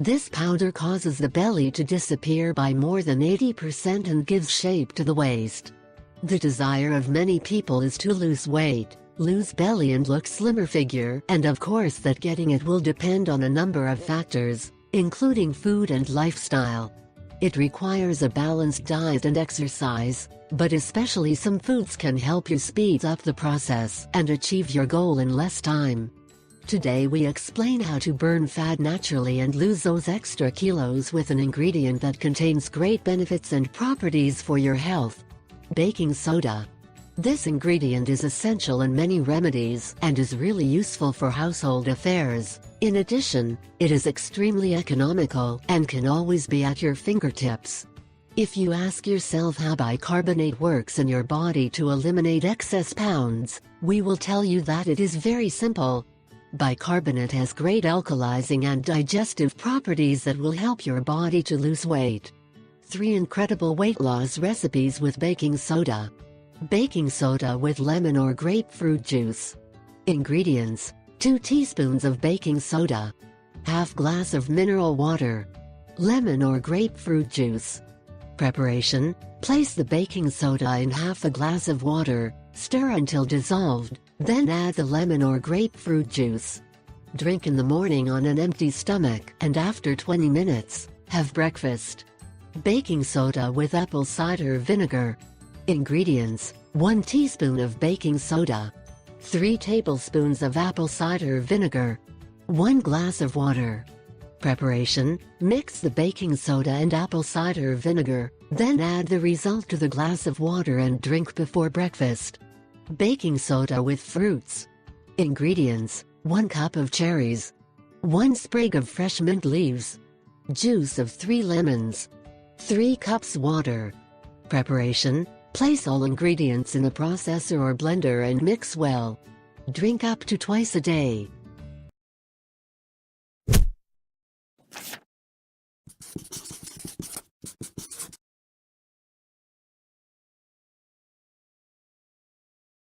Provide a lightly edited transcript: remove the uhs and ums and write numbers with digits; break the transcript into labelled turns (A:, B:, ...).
A: This powder causes the belly to disappear by more than 80% and gives shape to the waist. The desire of many people is to lose weight, lose belly and look slimmer figure, and of course that getting it will depend on a number of factors, including food and lifestyle. It requires a balanced diet and exercise, but especially some foods can help you speed up the process and achieve your goal in less time. Today we explain how to burn fat naturally and lose those extra kilos with an ingredient that contains great benefits and properties for your health: baking soda. This ingredient is essential in many remedies and is really useful for household affairs. In addition, it is extremely economical and can always be at your fingertips. If you ask yourself how bicarbonate works in your body to eliminate excess pounds, we will tell you that it is very simple. Bicarbonate has great alkalizing and digestive properties that will help your body to lose weight. 3 incredible weight loss recipes with baking soda. Baking soda with lemon or grapefruit juice. Ingredients: 2 teaspoons of baking soda, ½ glass of mineral water, lemon or grapefruit juice. Preparation: place the baking soda in half a glass of water, stir until dissolved, then add the lemon or grapefruit juice. Drink in the morning on an empty stomach, and after 20 minutes, have breakfast. Baking soda with apple cider vinegar. Ingredients: 1 teaspoon of baking soda, 3 tablespoons of apple cider vinegar, 1 glass of water. Preparation: mix the baking soda and apple cider vinegar, then add the result to the glass of water and drink before breakfast. Baking soda with fruits. Ingredients: 1 cup of cherries, 1 sprig of fresh mint leaves, juice of 3 lemons, 3 cups water. Preparation: place all ingredients in a processor or blender and mix well. Drink up to twice a day.